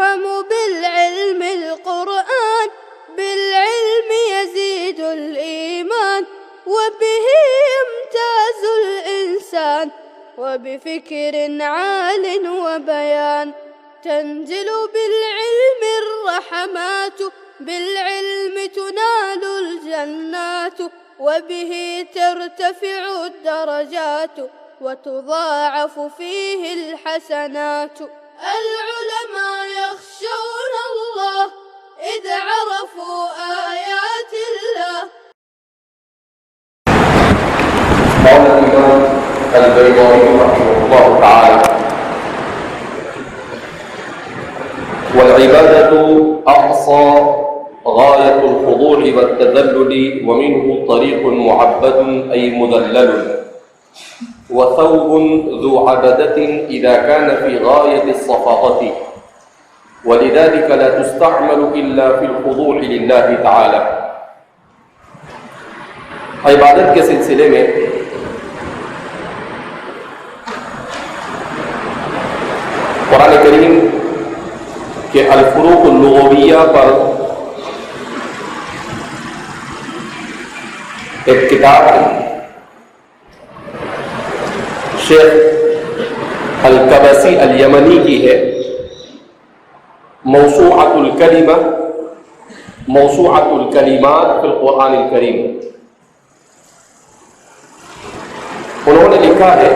يفهم بالعلم القرآن، بالعلم يزيد الإيمان، وبه يمتاز الإنسان، وبفكر عال وبيان. تنزل بالعلم الرحمات، بالعلم تنال الجنات، وبه ترتفع الدرجات، وتضاعف فيه الحسنات. العلماء يخشون الله إذ عرفوا آيات الله. قال الإمام البيضاوي رحمه الله تعالى: والعبادة أقصى غاية الخضوع والتذلل، ومنه طريق معبد أي مذلل، وثوب ذو عبدة إذا كان في غاية الصفاقة، ولذلك لا تستعمل إلا في الخضوع لله تعالى. عبادت کے سلسلے میں قرآن کریم کہ الفروق اللغویہ پر ایک کتاب شیخ الکبسی الیمنی کی ہے، موسوعۃ الکلمہ، موسوعۃ الکلمات فی القرآن الکریم. انہوں نے لکھا ہے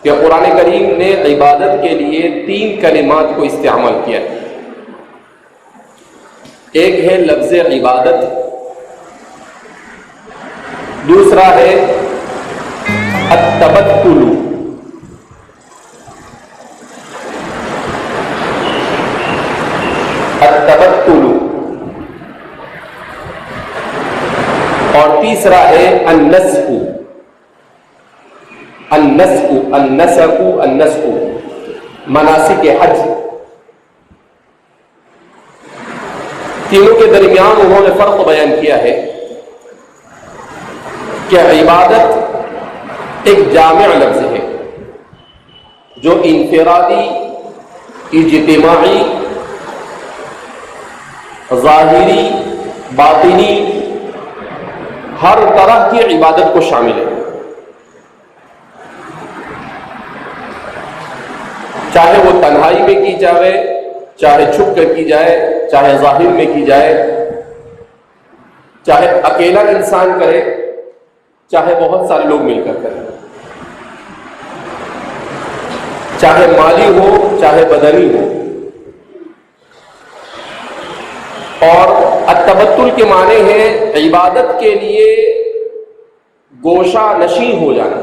کہ قرآن کریم نے عبادت کے لیے 3 کلمات کو استعمال کیا ہے. ایک ہے لفظ عبادت، دوسرا ہے التبتل، التبتل، اور تیسرا ہے النسک، النسک، النسک، النسک، مناسک حج. تینوں کے درمیان انہوں نے فرق بیان کیا ہے کہ عبادت ایک جامع لفظ ہے جو انفرادی، اجتماعی، ظاہری، باطنی، ہر طرح کی عبادت کو شامل ہے. چاہے وہ تنہائی میں کی جائے، چاہے چھپ کر کی جائے، چاہے ظاہر میں کی جائے، چاہے اکیلا انسان کرے، چاہے بہت سارے لوگ مل کر کریں، چاہے مالی ہو چاہے بدنی ہو. اور التبتل کے معنی ہے عبادت کے لیے گوشہ نشین ہو جانا.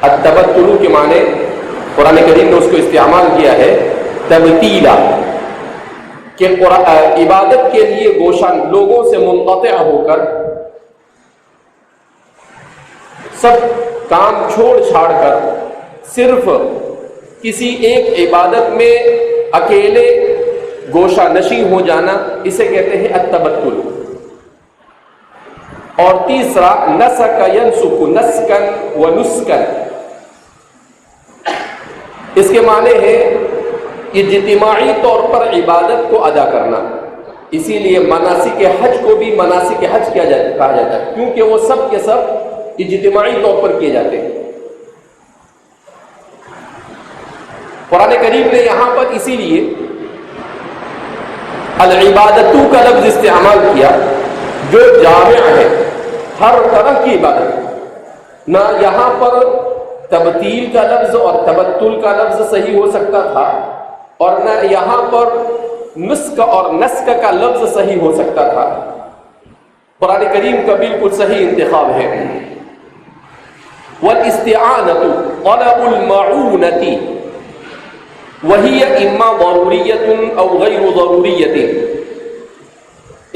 التبتل کے معنی قرآن کریم نے اس کو استعمال کیا ہے تبتیلا، کہ عبادت کے لیے گوشہ لوگوں سے منقطع ہو کر، سب کام چھوڑ چھاڑ کر صرف کسی ایک عبادت میں اکیلے گوشہ نشین ہو جانا، اسے کہتے ہیں التبتل. اور تیسرا نسک ینسک، نسکن و نسکن، اس کے معنی ہے اجتماعی طور پر عبادت کو ادا کرنا. اسی لیے مناسک حج کو بھی مناسک حج کہا جاتا ہے، کیونکہ وہ سب کے سب اجتماعی طور پر کیے جاتے ہیں. قرآن کریم نے یہاں پر اسی لیے العبادتو کا لفظ استعمال کیا جو جامع ہے، ہر طرح کی عبادت. نہ یہاں پر تبتیل کا لفظ اور تبتل کا لفظ صحیح ہو سکتا تھا، اور نہ یہاں پر نسک اور نسک کا لفظ صحیح ہو سکتا تھا. قرآن کریم کا بالکل صحیح انتخاب ہے. والاستعانة طلب المعونة وهي اما ضروریۃ او غیر ضروریۃ.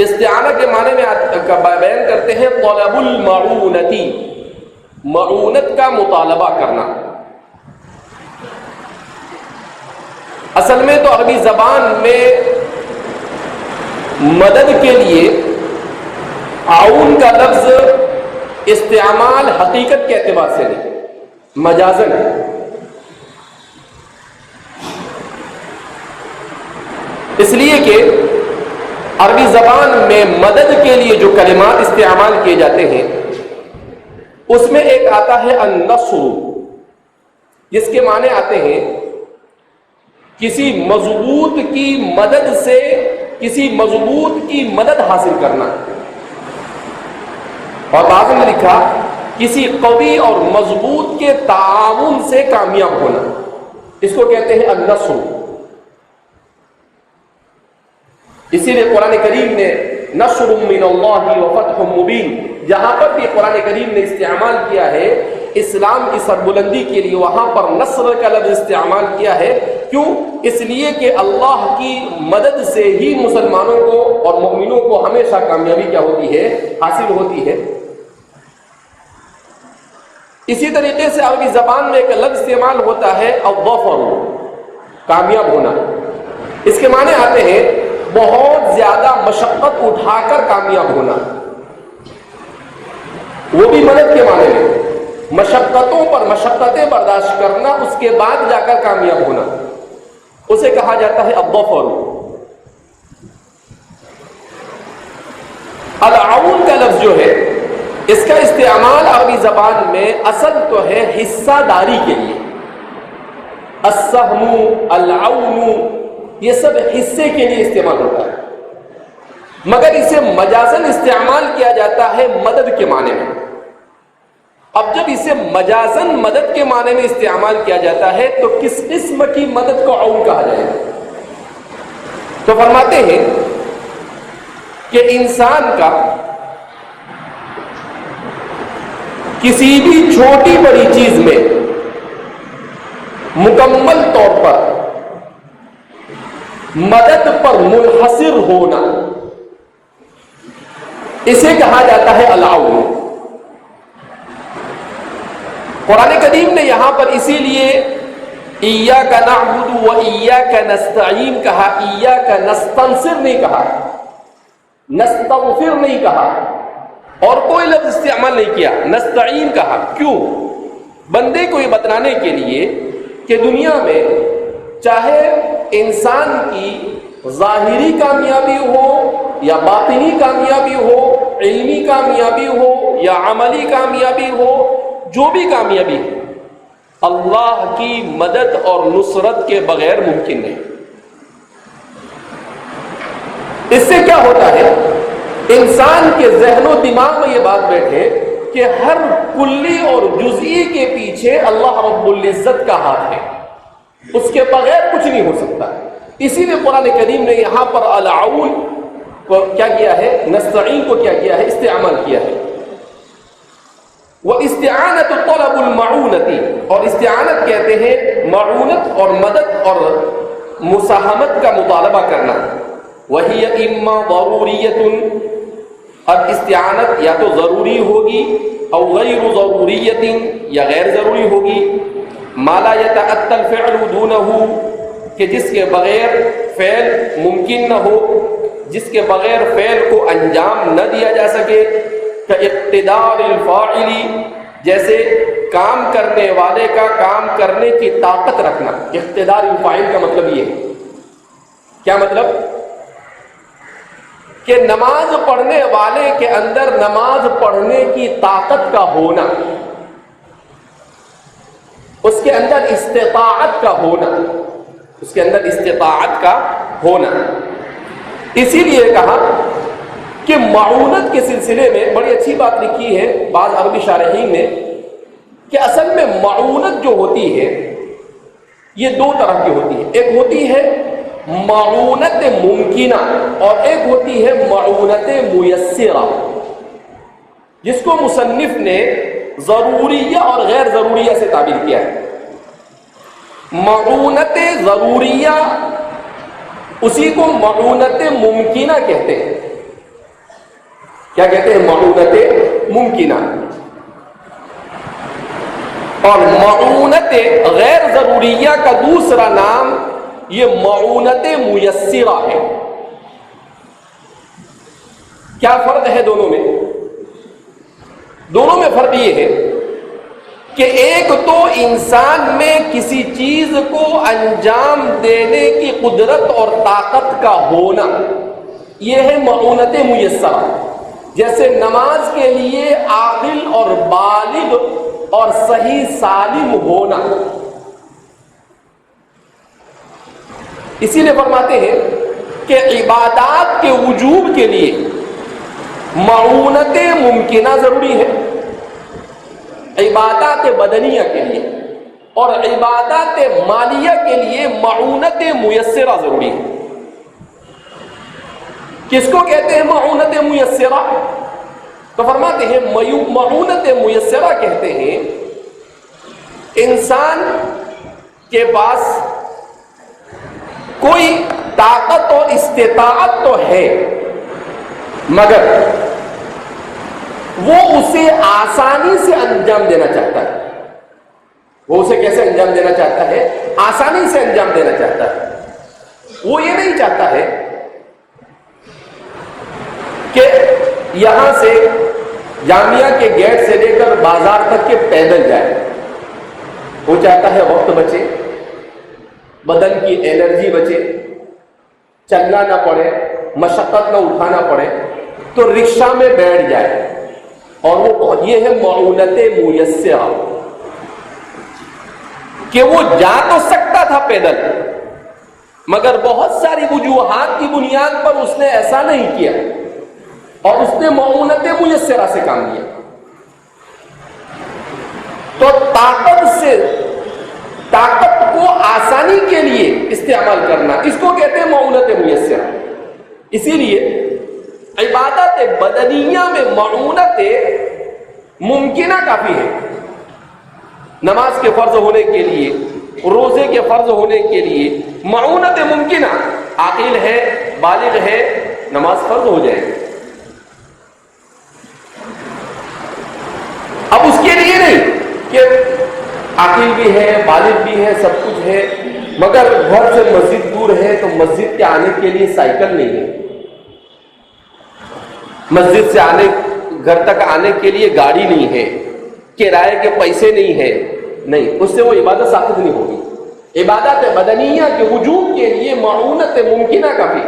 استعانہ کے معنی میں بیان کرتے ہیں طلب المعونۃ، معونت کا مطالبہ کرنا. اصل میں تو عربی زبان میں مدد کے لیے عون کا لفظ استعمال حقیقت کے اعتبار سے نہیں، مجازن ہے. عربی زبان میں مدد کے لیے جو کلمات استعمال کیے جاتے ہیں اس میں ایک آتا ہے النصر، جس کے معنی آتے ہیں کسی مضبوط کی مدد سے کسی مضبوط کی مدد حاصل کرنا، اور بعض میں لکھا کسی قوی اور مضبوط کے تعاون سے کامیاب ہونا، اس کو کہتے ہیں النصر۔ اسی لیے قرآن کریم نے نصر من اللہ وفتح مبین، جہاں پر بھی قرآن کریم نے استعمال کیا ہے اسلام کی سربلندی کے لیے، وہاں پر نصر کا لفظ استعمال کیا ہے۔ کیوں؟ اس لیے کہ اللہ کی مدد سے ہی مسلمانوں کو اور مومنوں کو ہمیشہ کامیابی کیا ہوتی ہے؟ حاصل ہوتی ہے۔ اسی طریقے سے عربی زبان میں ایک لفظ استعمال ہوتا ہے الظفر، کامیاب ہونا۔ اس کے معنی آتے ہیں بہت زیادہ مشقت اٹھا کر کامیاب ہونا، وہ بھی مدد کے معنی میں، مشقتوں پر مشقتیں برداشت کرنا، اس کے بعد جا کر کامیاب ہونا، اسے کہا جاتا ہے الظفر۔ العون کا لفظ جو ہے اس کا استعمال عربی زبان میں اصل تو ہے حصہ داری کے لیے، السہم، العون، یہ سب حصے کے لیے استعمال ہوتا ہے، مگر اسے مجازاً استعمال کیا جاتا ہے مدد کے معنی میں۔ اب جب اسے مجازاً مدد کے معنی میں استعمال کیا جاتا ہے تو کس قسم کی مدد کو عون کہا جائے گا؟ تو فرماتے ہیں کہ انسان کا کسی بھی چھوٹی بڑی چیز میں مکمل طور پر مدد پر منحصر ہونا، اسے کہا جاتا ہے العون۔ قرآن کریم نے یہاں پر اسی لیے ایاک نعبد و ایاک نستعین کہا، ایاک نستنصر نہیں کہا، نستغفر نہیں کہا، اور کوئی لفظ استعمال نہیں کیا، نستعین کہا۔ کیوں؟ بندے کو یہ بتلانے کے لیے کہ دنیا میں چاہے انسان کی ظاہری کامیابی ہو یا باطنی کامیابی ہو، علمی کامیابی ہو یا عملی کامیابی ہو، جو بھی کامیابی ہے اللہ کی مدد اور نصرت کے بغیر ممکن نہیں۔ اس سے کیا ہوتا ہے؟ انسان کے ذہن و دماغ میں یہ بات بیٹھے کہ ہر کلی اور جزئی کے پیچھے اللہ رب العزت کا ہاتھ ہے، اس کے بغیر کچھ نہیں ہو سکتا۔ اسی لیے قرآن کریم نے یہاں پر العون کو کیا کیا ہے؟ نستعین کو کیا کیا ہے؟ استعمال کیا ہے۔ واستعانت طلب المعونتی، اور استعانت کہتے ہیں معونت اور مدد اور مساہمت کا مطالبہ کرنا۔ وہی اما ضروریت، اب استعانت یا تو ضروری ہوگی او غیر ضروریت، یا غیر ضروری ہوگی۔ ما لا يتأتى الفعل دونه، کہ جس کے بغیر فعل ممکن نہ ہو، جس کے بغیر فعل کو انجام نہ دیا جا سکے۔ اقتدار الفاعل، جیسے کام کرنے والے کا کام کرنے کی طاقت رکھنا۔ اقتدار الفاعل کا مطلب یہ ہے، کیا مطلب؟ کہ نماز پڑھنے والے کے اندر نماز پڑھنے کی طاقت کا ہونا، اس کے اندر استطاعت کا ہونا، اس کے اندر استطاعت کا ہونا۔ اسی لیے کہا کہ معونت کے سلسلے میں بڑی اچھی بات لکھی ہے بعض عربی شارحین نے، کہ اصل میں معونت جو ہوتی ہے یہ دو طرح کی ہوتی ہے، ایک ہوتی ہے معونت ممکنہ اور ایک ہوتی ہے معونت میسرہ، جس کو مصنف نے ضروریہ اور غیر ضروریہ سے تعبیر کیا ہے۔ معونت ضروریہ اسی کو معونت ممکنہ کہتے ہیں۔ کیا کہتے ہیں؟ معونت ممکنہ۔ اور معونت غیر ضروریہ کا دوسرا نام یہ معونت میسرہ ہے۔ کیا فرق ہے دونوں میں؟ دونوں میں فرق یہ ہے کہ ایک تو انسان میں کسی چیز کو انجام دینے کی قدرت اور طاقت کا ہونا، یہ ہے معونت میسرہ. جیسے نماز کے لیے عاقل اور بالغ اور صحیح سالم ہونا. اسی لیے فرماتے ہیں کہ عبادات کے وجوب کے لیے معونت ممکنہ ضروری ہے، عبادات بدنیہ کے لیے، اور عبادات مالیہ کے لیے معونت میسرہ ضروری ہے. کس کو کہتے ہیں معونت میسرہ؟ تو فرماتے ہیں معونت میسرہ کہتے ہیں انسان کے پاس کوئی طاقت اور استطاعت تو ہے، مگر وہ اسے آسانی سے انجام دینا چاہتا ہے. وہ اسے کیسے انجام دینا چاہتا ہے؟ آسانی سے انجام دینا چاہتا ہے. وہ یہ نہیں چاہتا ہے کہ یہاں سے جامعہ کے گیٹ سے لے کر بازار تک کے پیدل جائے. وہ چاہتا ہے وقت بچے، بدن کی انرجی بچے، چلنا نہ پڑے، مشقت نہ اٹھانا پڑے، تو رکشہ میں بیٹھ جائے. اور وہ یہ ہے معونت میسرہ کہ وہ جا تو سکتا تھا پیدل، مگر بہت ساری وجوہات کی بنیاد پر اس نے ایسا نہیں کیا، اور اس نے معونت میسرہ سے کام لیا. تو طاقت کو آسانی کے لیے استعمال کرنا، اس کو کہتے ہیں معونت میسرہ. اسی لیے عبادت بدنیہ میں معونت ممکنہ کافی ہے. نماز کے فرض ہونے کے لیے، روزے کے فرض ہونے کے لیے معونت ممکنہ، عاقل ہے، بالغ ہے، نماز فرض ہو جائے. اب اس کے لیے نہیں کہ عاقل بھی ہے، بالغ بھی ہے، سب کچھ ہے، مگر گھر سے مسجد دور ہے تو مسجد کے آنے کے لیے سائیکل نہیں ہے، مسجد سے گھر تک آنے کے لیے گاڑی نہیں ہے، کرائے کے پیسے نہیں ہے. نہیں، اس سے وہ عبادت ثابت نہیں ہوگی. عبادت بدنیہ کے وجوب کے لیے معونت ممکنہ کافی،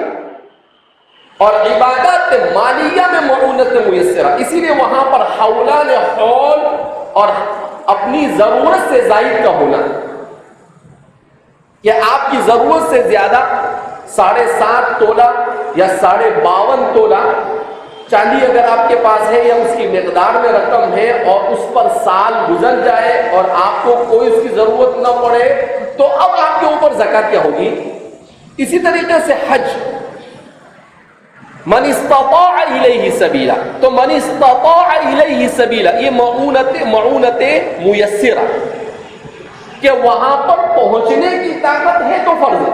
اور عبادت مالیہ میں معونت میسرہ. اسی لیے وہاں پر حولان حول اور اپنی ضرورت سے زائد کا ہونا، کہ آپ کی ضرورت سے زیادہ 7.5 تولہ یا 52.5 تولہ چاندی اگر آپ کے پاس ہے یا اس کی مقدار میں رقم ہے، اور اس پر سال گزر جائے اور آپ کو کوئی اس کی ضرورت نہ پڑے، تو اب آپ کے اوپر زکوٰۃ کیا ہوگی؟ اسی طریقے سے حج، من استطاع الیہ سبیلا، تو من استطاع الیہ سبیلا یہ معونت میسرہ، کہ وہاں پر پہنچنے کی طاقت ہے تو فرض ہے.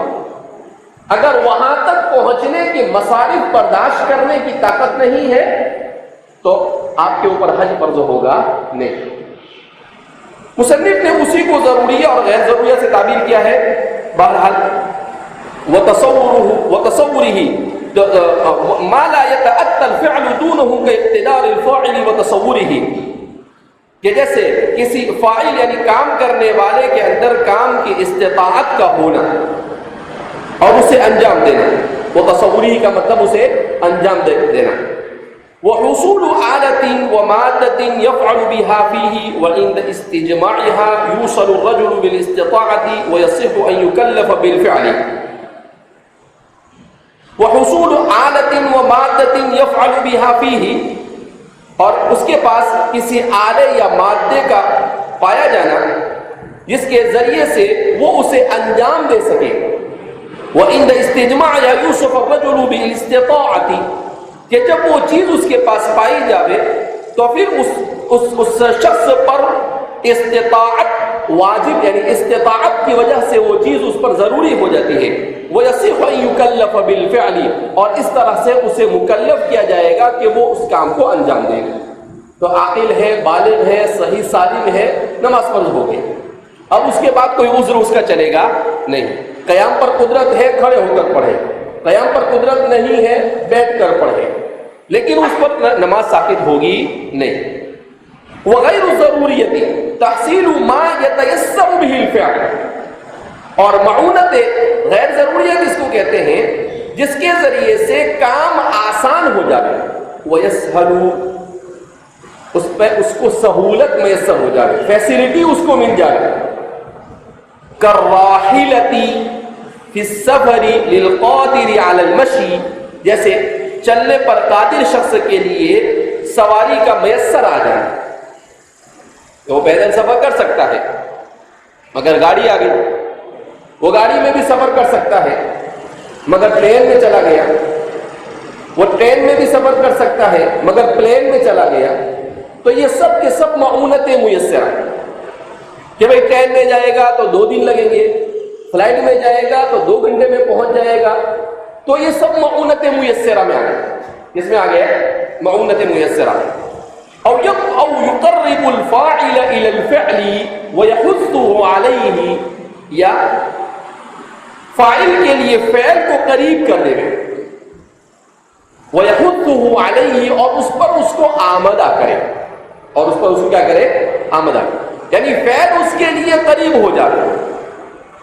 اگر وہاں تک پہنچنے کے مصارف برداشت کرنے کی طاقت نہیں ہے تو آپ کے اوپر حج فرض ہوگا نہیں. مصنف نے اسی کو ضروریہ اور غیر ضروریہ سے تعبیر کیا ہے. بہرحال وتصوره ما لا يتأتى الفعل دونه كاقتدار الفاعل وتصوره، کہ جیسے کسی فاعل یعنی کام کرنے والے کے اندر کام کی استطاعت کا ہونا اور اسے انجام دینا. وہ تصوری کا مطلب اسے انجام دینا. وحصول آلة ومادة يفعل بها فيه وعند استجماعها يوصل الرجل بالاستطاعة ويصح أن يكلف بالفعل. وحصول آلة ومادة يفعل بها فيه، اور اس کے پاس کسی آلے یا مادے کا پایا جانا جس کے ذریعے سے وہ اسے انجام دے سکے. وَعِنْدَ اسْتِجْمَعِ يُوسُفَ الرَّجُلُ بِالْإِسْتِطَاعَةِ، کہ جب وہ چیز اس کے پاس پائی جاوے تو پھر اس شخص پر استطاعت واجب، یعنی استطاعت کی وجہ سے وہ چیز اس پر ضروری ہو جاتی ہے. وَيَصِحُ أَن يُكَلَّفَ بِالْفِعْلِ، اور اس طرح سے اسے مکلف کیا جائے گا کہ وہ اس کام کو انجام دے گا. تو عاقل ہے، بالغ ہے، صحیح سالم ہے، نماز فرض ہو گئی. اب اس کے بعد کوئی عذر اس کا چلے گا نہیں. قیام پر قدرت ہے، کھڑے ہو کر پڑھے. قیام پر قدرت نہیں ہے، بیٹھ کر پڑھے، لیکن اس پر نماز ثابت ہوگی نہیں. وغیر ضروریت تحصیل ما یتیسر به الفعل، اور معونت غیر ضروریت اس کو کہتے ہیں جس کے ذریعے سے کام آسان ہو جائے، وَيَسْهَلُ، اس پہ اس کو سہولت میسر ہو جائے، فیسلٹی اس کو مل جائے. کَالرَّاحِلَةِ فِي السَّفَرِ لِلْقَادِرِ عَلَى الْمَشْيِ، جیسے چلنے پر قادر شخص کے لیے سواری کا میسر آ جائے، تو وہ پیدل سفر کر سکتا ہے. مگر گاڑی آ گئی، وہ گاڑی میں بھی سفر کر سکتا ہے، مگر پلین میں چلا گیا. وہ ٹرین میں بھی سفر کر سکتا ہے مگر پلین میں چلا گیا. تو یہ سب کے سب معونتیں میسر ہیں کہ بھئی ٹرین میں جائے گا تو 2 دن لگیں گے، فلائٹ میں جائے گا تو 2 گھنٹے میں پہنچ جائے گا. تو یہ سب معونتیں میسرہ میں آ گئے. کس میں آ گیا؟ معونتیں میسرہ. او یقرب الفاعل الى الفعل ويحثه عليه، یا فاعل کے لیے فعل کو قریب کر دے گا، وَيَحُثُّهُ عَلَيْهِ، اور اس پر اس کو آمدہ کرے، اور اس پر اس کو کیا کرے؟ آمدہ کرے. یعنی فعل اس کے لیے قریب ہو جاتا ہے.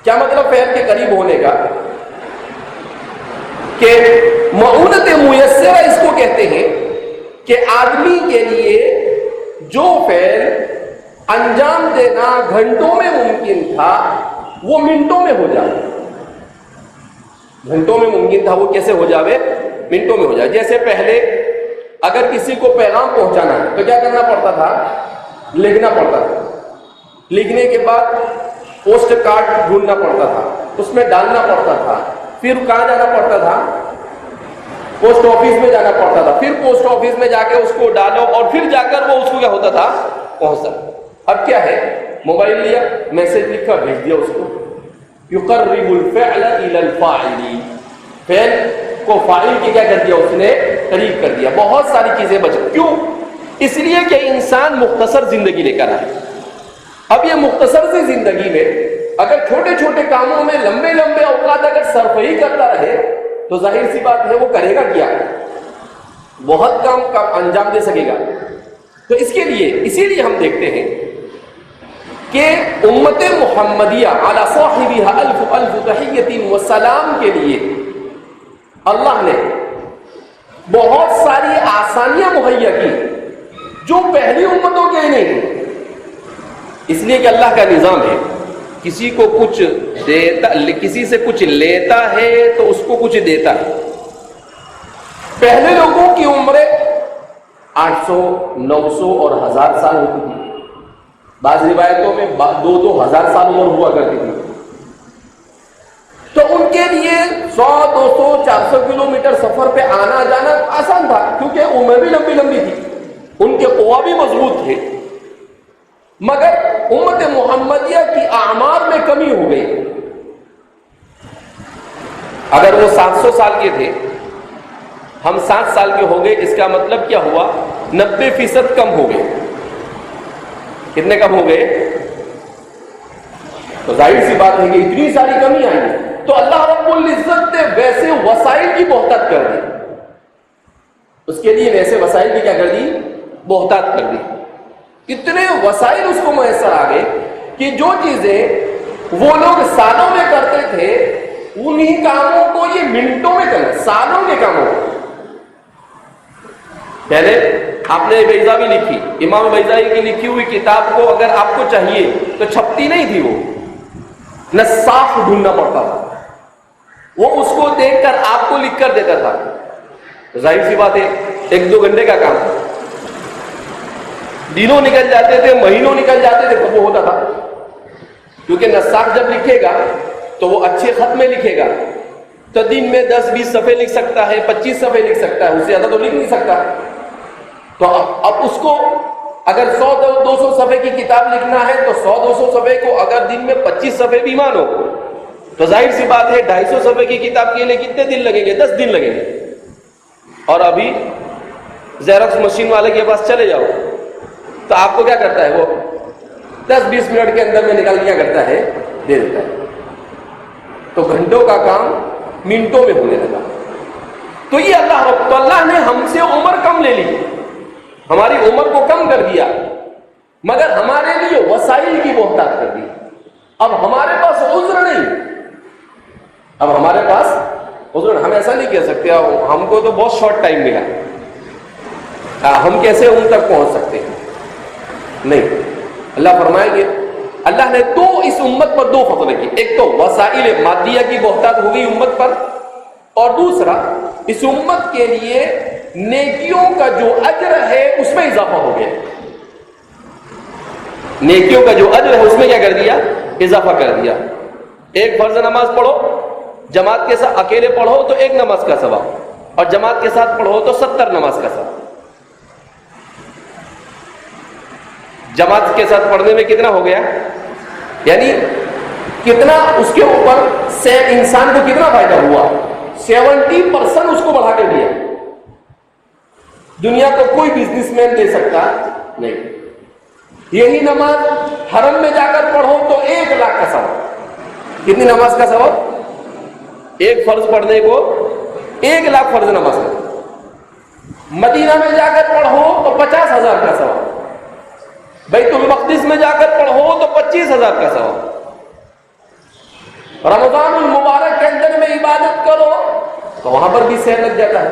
کیا مطلب فعل کے قریب ہونے کا؟ کہ معونت میسرہ اس کو کہتے ہیں کہ آدمی کے لیے جو فعل انجام دینا گھنٹوں میں ممکن تھا وہ منٹوں میں ہو جائے. گھنٹوں میں ممکن تھا وہ کیسے ہو جاوے؟ منٹوں میں ہو جائے. جیسے پہلے اگر کسی کو پیغام پہنچانا ہے تو کیا کرنا پڑتا تھا؟ لکھنا پڑتا تھا. لکھنے کے بعد پوسٹ کارڈ ڈھونڈنا پڑتا تھا، اس میں ڈالنا پڑتا تھا، پھر کہاں جانا پڑتا تھا؟ پوسٹ آفس میں جانا پڑتا تھا. پھر پوسٹ آفس میں جا کے اس کو ڈالو اور پھر جا کر وہ اس کو کیا ہوتا تھا؟ پہنچتا. اب کیا ہے؟ موبائل لیا، میسج لکھا، بھیج دیا اس کو. یقرب الفعل الى الفاعل، فعل کو فاعل کی کیا کر دیا؟ اس نے قریب کر دیا. بہت ساری چیزیں بچ. کیوں؟ اس لیے کہ انسان مختصر زندگی لے کر آئے. اب یہ مختصر سی زندگی میں اگر چھوٹے چھوٹے کاموں میں لمبے لمبے اوقات اگر صرف ہی کرتا رہے تو ظاہر سی بات ہے وہ کرے گا کیا؟ بہت کام کا انجام دے سکے گا. تو اس کے لیے اسی لیے ہم دیکھتے ہیں کہ امت محمدیہ علی صاحبها الف الف تحیۃ و سلام کے لیے اللہ نے بہت ساری آسانیاں مہیا کی جو پہلی امتوں کے نہیں تھیں. اس لیے کہ اللہ کا نظام ہے، کسی کو کچھ دیتا، کسی سے کچھ لیتا ہے تو اس کو کچھ دیتا ہے. پہلے لوگوں کی عمریں 800 900 اور 1000 سال ہوتی تھی. بعض روایتوں میں 2,000 سال عمر ہوا کرتی تھی. تو ان کے لیے 100 200 400 کلومیٹر سفر پہ آنا جانا آسان تھا کیونکہ عمر بھی لمبی لمبی تھی، ان کے قوا بھی مضبوط تھے. مگر امت محمدیہ کی اعمار میں کمی ہو گئی. اگر وہ 700 سال کے تھے، ہم 7 سال کے ہو گئے، اس کا مطلب کیا ہوا؟ 90% کم ہو گئے. کتنے کم ہو گئے؟ تو ظاہر سی بات ہے کہ اتنی ساری کمی آئی ہے تو اللہ رب العزت نے ویسے وسائل کی بہتات کر دی. اس کے لیے ویسے وسائل کی کیا کر دی؟ بہتات کر دی. اتنے وسائل اس کو میسر آ گئے کہ جو چیزیں وہ لوگ سالوں میں کرتے تھے انہی کاموں کو یہ منٹوں میں کرنا، سالوں کے کاموں کو. پہلے آپ نے بیضاوی لکھی، امام بیضاوی کی لکھی ہوئی کتاب کو اگر آپ کو چاہیے تو چھپتی نہیں تھی، وہ نساخ ڈھونڈنا پڑتا تھا. وہ اس کو دیکھ کر آپ کو لکھ کر دیتا تھا. ظاہر سی بات ہے 1-2 گھنٹے کا کام، دنوں نکل جاتے تھے، مہینوں نکل جاتے تھے، تو وہ ہوتا تھا. کیونکہ نساخ جب لکھے گا تو وہ اچھے خط میں لکھے گا تو دن میں 10-20 صفحے لکھ سکتا ہے، 25 صفحے لکھ سکتا ہے، اس سے زیادہ تو لکھ نہیں سکتا. تو اب اس کو اگر 100-200 صفحے کی کتاب لکھنا ہے تو 100-200 صفحے کو اگر دن میں 25 صفحے بھی مانو تو ظاہر سی بات ہے 250 صفحے کی کتاب کے لیے کتنے دن لگیں گے؟ 10 دن لگیں گے. اور ابھی زیروکس مشین والے کے پاس چلے جاؤ تو آپ کو کیا کرتا ہے؟ وہ 10-20 منٹ کے اندر میں نکال دیا کرتا ہے، دے دیتا ہے. تو گھنٹوں کا کام منٹوں میں ہونے لگا. تو یہ اللہ نے ہم سے عمر کم لے لی، ہماری عمر کو کم کر دیا، مگر ہمارے لیے وسائل کی بہتات کر دی. اب ہمارے پاس عذر نہیں، اب ہمارے پاس حضور ہم ایسا نہیں کہہ سکتے ہم کو تو بہت شارٹ ٹائم ملا، ہم کیسے ان تک پہنچ سکتے ہیں؟ نہیں، اللہ فرمائیں گے اللہ نے تو اس امت پر دو فضل کی، ایک تو وسائل مادیہ کی بہتات ہوئی امت پر، اور دوسرا اس امت کے لیے نیکیوں کا جو اجر ہے اس میں اضافہ ہو گیا، نیکیوں کا جو اجر ہے اس میں کیا کر دیا؟ اضافہ کر دیا۔ ایک فرض نماز پڑھو جماعت کے ساتھ، اکیلے پڑھو تو 1 نماز کا ثواب، اور جماعت کے ساتھ پڑھو تو 70 نماز کا ثواب۔ جماعت کے ساتھ پڑھنے میں کتنا ہو گیا؟ یعنی کتنا اس کے اوپر سے انسان کو کتنا فائدہ ہوا؟ 70% اس کو بڑھا کے دیا۔ دنیا کو کوئی بزنس مین دے سکتا نہیں۔ یہی نماز حرم میں جا کر پڑھو تو 1 لاکھ کا ثواب۔ کتنی نماز کا ثواب؟ ایک فرض پڑھنے کو 1 لاکھ فرض نماز کا۔ مدینہ میں جا کر پڑھو تو 50,000 کا ثواب۔ بیت المقدس میں جا کر پڑھو تو 25,000 کا ثواب۔ رمضان المبارک کے اندر میں عبادت کرو تو وہاں پر بھی سیر لگ جاتا ہے۔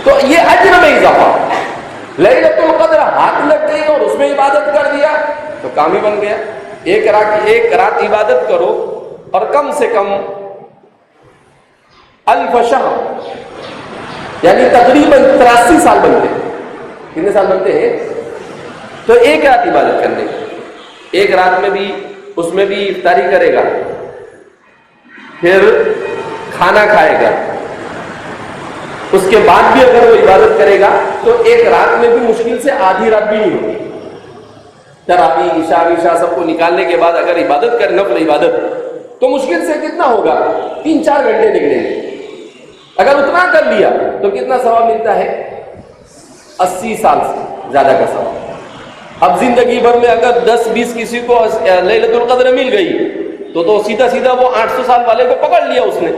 تو یہ اجر میں اضافہ۔ لیلۃ القدر ہاتھ لگ گئی اور اس میں عبادت کر دیا تو کام ہی بن گیا۔ ایک رات عبادت کرو اور کم سے کم 1000 شہر، یعنی تقریباً 83 سال بنتے ہیں۔ کتنے سال بنتے ہیں؟ تو ایک رات عبادت کرنے، ایک رات میں بھی اس میں بھی افطاری کرے گا، پھر کھانا کھائے گا، اس کے بعد بھی اگر وہ عبادت کرے گا تو ایک رات میں بھی مشکل سے آدھی رات بھی نہیں ہوگی۔ تراویح عشاء سب کو نکالنے کے بعد اگر عبادت کرے، نفل عبادت، تو مشکل سے کتنا ہوگا؟ 3-4 گھنٹے نکلیں گے۔ اگر اتنا کر لیا تو کتنا ثواب ملتا ہے؟ 80 سال سے زیادہ کا ثواب۔ اب زندگی بھر میں اگر 10-20 کسی کو لیلۃ القدر مل گئی تو سیدھا وہ 800 سال والے کو پکڑ لیا اس نے۔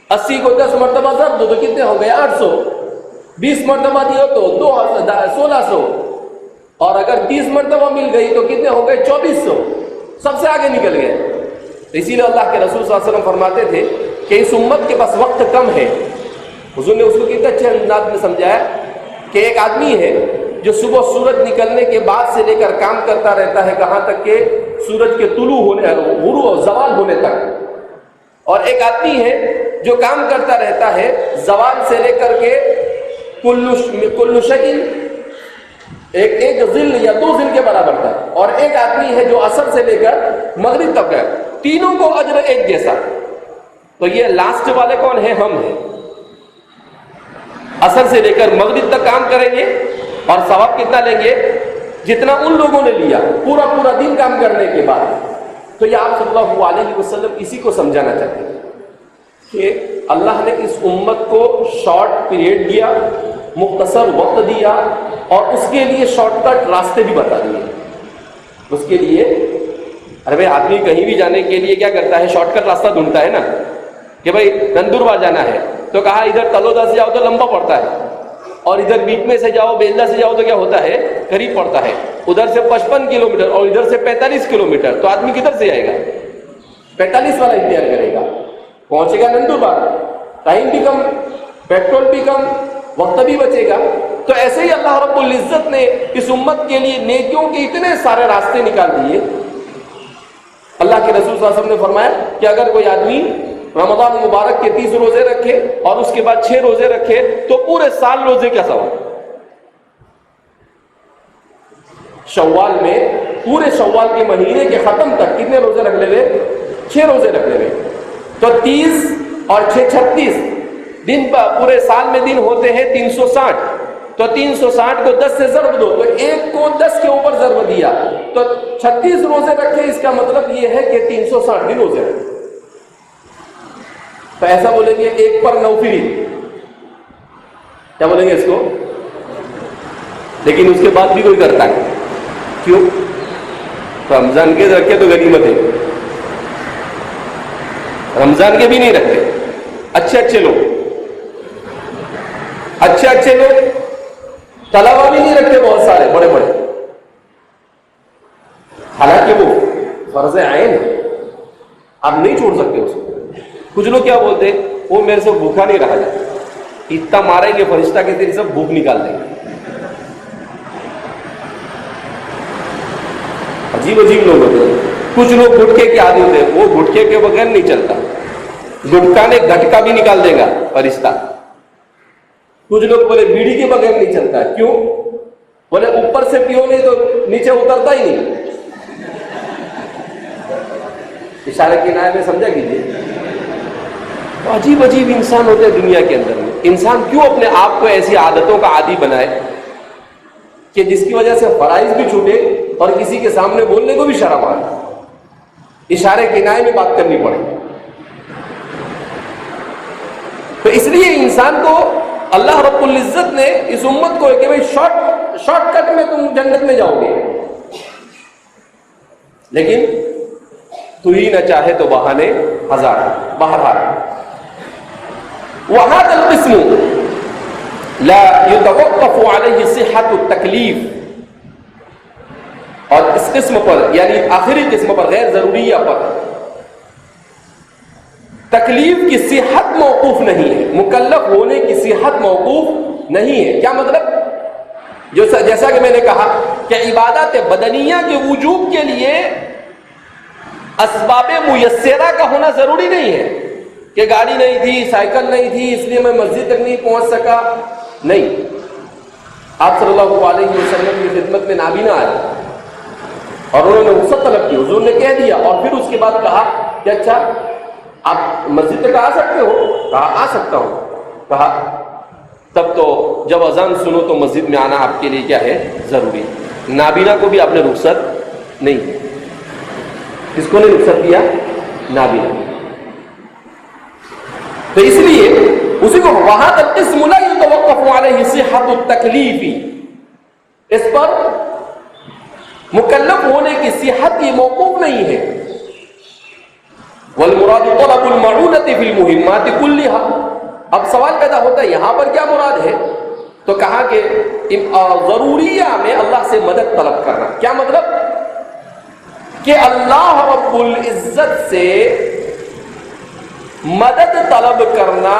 80 کو 10 مرتبہ ضرب دو تو کتنے ہو گئے؟ 800۔ 20 مرتبہ دیو تو 1600، اور اگر 30 مرتبہ مل گئی تو کتنے ہو گئے؟ 2400۔ سب سے آگے نکل گئے۔ اسی لیے اللہ کے رسول صلی اللہ علیہ وسلم فرماتے تھے کہ اس امت کے پاس وقت کم ہے۔ حضور نے اس کو کتنے اچھے انداز میں سمجھایا کہ ایک آدمی ہے جو صبح سورج نکلنے کے بعد سے لے کر کام کرتا رہتا ہے کہاں تک کہ سورج کے طلوع ہونے، غروب زوال ہونے تک، اور ایک آدمی ہے جو کام کرتا رہتا ہے زوال سے لے کر کے کل شیء، ایک ظل یا 2 ظل کے برابر تک، اور ایک آدمی ہے جو عصر سے لے کر مغرب تک ہے، تینوں کو اجر ایک جیسا۔ تو یہ لاسٹ والے کون ہیں؟ ہم ہیں۔ عصر سے لے کر مغرب تک کام کریں گے اور ثواب کتنا لیں گے؟ جتنا ان لوگوں نے لیا پورا دن کام کرنے کے بعد۔ تو یہ آپ صلی اللہ علیہ وسلم اسی کو سمجھانا چاہتے ہیں کہ اللہ نے اس امت کو شارٹ پیریڈ دیا، مختصر وقت دیا، اور اس کے لیے شارٹ کٹ راستے بھی بتا دیے۔ اس کے لیے ارے آدمی کہیں بھی جانے کے لیے کیا کرتا ہے؟ شارٹ کٹ راستہ ڈھونڈتا ہے نا، کہ بھائی نندوربار جانا ہے تو کہا ادھر تلودا سے جاؤ تو لمبا پڑتا ہے، اور ادھر بیٹ میں سے جاؤ، بیلدہ سے جاؤ تو کیا ہوتا ہے؟ قریب پڑتا ہے۔ ادھر سے 55 کلومیٹر اور ادھر سے 45 کلومیٹر، تو آدمی کدھر سے جائے گا؟ 45 والا اختیار کرے گا، پہنچے گا نندوربار، ٹائم بھی کم، پیٹرول بھی کم، وقت بھی بچے گا۔ تو ایسے ہی اللہ رب العزت نے اس امت کے لیے نیکیوں کے اتنے سارے راستے نکال دیے۔ اللہ کے رسول صلی اللہ علیہ وسلم نے فرمایا کہ اگر کوئی آدمی رمضان مبارک کے 30 روزے رکھے اور اس کے بعد 6 روزے رکھے تو پورے سال روزے کا ثواب۔ شوال میں پورے شوال کے مہینے کے ختم تک کتنے روزے رکھ لے گئے؟ 6 روزے رکھ لے گئے، تو 30 اور 6 36 دن پر پورے سال میں دن ہوتے ہیں 360، تو 360 کو 10 سے ضرب دو تو ایک کو 10 کے اوپر ضرب دیا تو 36 روزے رکھے۔ اس کا مطلب یہ ہے کہ 360 دن روزے رکھے۔ تو ایسا بولیں گے 1 پر 9 فری، کیا بولیں گے اس کو؟ لیکن اس کے بعد بھی کوئی کرتا ہے، کیوں؟ رمضان کے رکھے تو غنیمت ہے، رمضان کے بھی نہیں رکھتے۔ اچھے لوگ طلبہ بھی نہیں رکھتے، بہت سارے بڑے، حالانکہ وہ فرض عین ہے، آپ نہیں چھوڑ سکتے اس کو، کچھ لوگ کیا بولتے ہیں, وہ میرے سے بھوکا نہیں رہا جاتا, اتنا ماریں گے فرشتہ کے تیری سب بھوک نکال دیں گے. عجیب عجیب لوگ ہوتے ہیں. کچھ لوگ گٹکے کے عادی ہوتے ہیں, وہ گٹکے کے بغیر نہیں چلتا, گٹکا نے گھٹکا بھی نکال دے گا فرشتہ. کچھ لوگ بولے بیڑی کے بغیر نہیں چلتا, کیوں؟ بولے اوپر سے پیو نہیں تو نیچے اترتا ہی نہیں. اشارے کی نائب میں سمجھا کیجیے. عجیب عجیب انسان ہوتے ہیں دنیا کے اندر میں. انسان کیوں اپنے آپ کو ایسی عادتوں کا عادی بنائے کہ جس کی وجہ سے فرائض بھی چھوٹے اور کسی کے سامنے بولنے کو بھی شرم آئے, اشارے کنائے میں بات کرنی پڑے. تو اس لیے انسان کو اللہ رب العزت نے اس امت کو کہ بھائی شارٹ کٹ میں تم جنت میں جاؤ گے, لیکن تو ہی نہ چاہے تو بہانے ہزار. بہرحال وهذا القسم لا يتوقف عليه صحة التکلیف, اور اس قسم پر یعنی آخری قسم پر غیر ضروریہ پر تکلیف کی صحت موقوف نہیں ہے, مکلف ہونے کی صحت موقوف نہیں ہے. کیا مطلب؟ جیسا کہ میں نے کہا کہ عبادات بدنیہ کے وجوب کے لیے اسباب میسرہ کا ہونا ضروری نہیں ہے کہ گاڑی نہیں تھی, سائیکل نہیں تھی, اس لیے میں مسجد تک نہیں پہنچ سکا. نہیں, آپ صلی اللہ علیہ وسلم کی خدمت میں نابینا آئے اور انہوں نے رخصت طلب کی. حضور نے کہہ دیا اور پھر اس کے بعد کہا کہ اچھا آپ مسجد تک آ سکتے ہو؟ کہا آ سکتا ہوں. کہا تب تو جب اذان سنو تو مسجد میں آنا آپ کے لیے کیا ہے؟ ضروری. نابینا کو بھی آپ نے رخصت نہیں دی. کس کو نے رخصت دیا؟ نابینا. تو اس لیے اسی کو وہاں تک قسم لا يتوقف علیہ صحت التکلیف, اس پر مکلف ہونے کی صحت یہ موقوف نہیں ہے. والمراد طلب المعونۃ فی المہمات کلھا. اب سوال پیدا ہوتا ہے یہاں پر کیا مراد ہے؟ تو کہا کہ ضروریہ میں اللہ سے مدد طلب کرنا. کیا مطلب؟ کہ اللہ رب العزت سے مدد طلب کرنا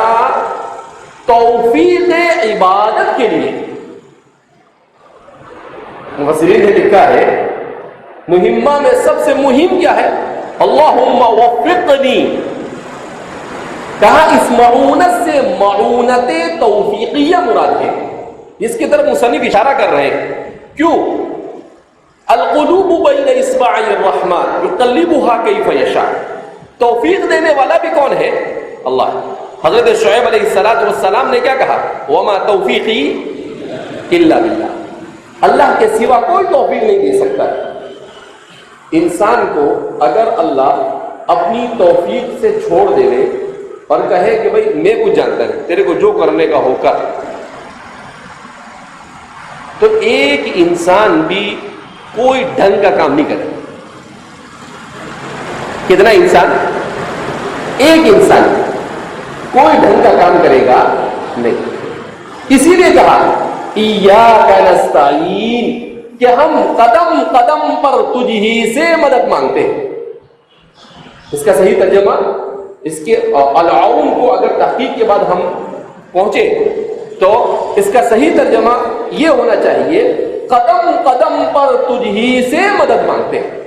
توفیق عبادت کے لیے. مفسرین نے لکھا ہے مہمہ میں سب سے مہم کیا ہے؟ اللہم وفقنی. کہا اس معونت سے معونت توفیقیہ مراد ہے, جس کی طرف مصنف اشارہ کر رہے ہیں. کیوں؟ القلوب بین اصبعی الرحمن یقلبها کیف یشاء. توفیق دینے والا بھی کون ہے؟ اللہ. حضرت شعیب علیہ السلام نے کیا کہا؟ وما توفیقی الا باللہ. اللہ کے سوا کوئی توفیق نہیں دے سکتا. انسان کو اگر اللہ اپنی توفیق سے چھوڑ دے اور کہے کہ بھائی میں کچھ جانتا نہیں, تیرے کو جو کرنے کا ہو کر, تو ایک انسان بھی کوئی ڈھنگ کا کام نہیں کرے. کتنا انسان؟ ایک انسان کوئی ڈھنگ کا کام کرے گا نہیں. اسی لیے کہا ایاک نستعین, کہ ہم قدم قدم پر تجھ ہی سے مدد مانگتے ہیں. اس کا صحیح ترجمہ, اس کے العون کو اگر تحقیق کے بعد ہم پہنچے تو اس کا صحیح ترجمہ یہ ہونا چاہیے قدم قدم پر تجھ ہی سے مدد مانگتے ہیں.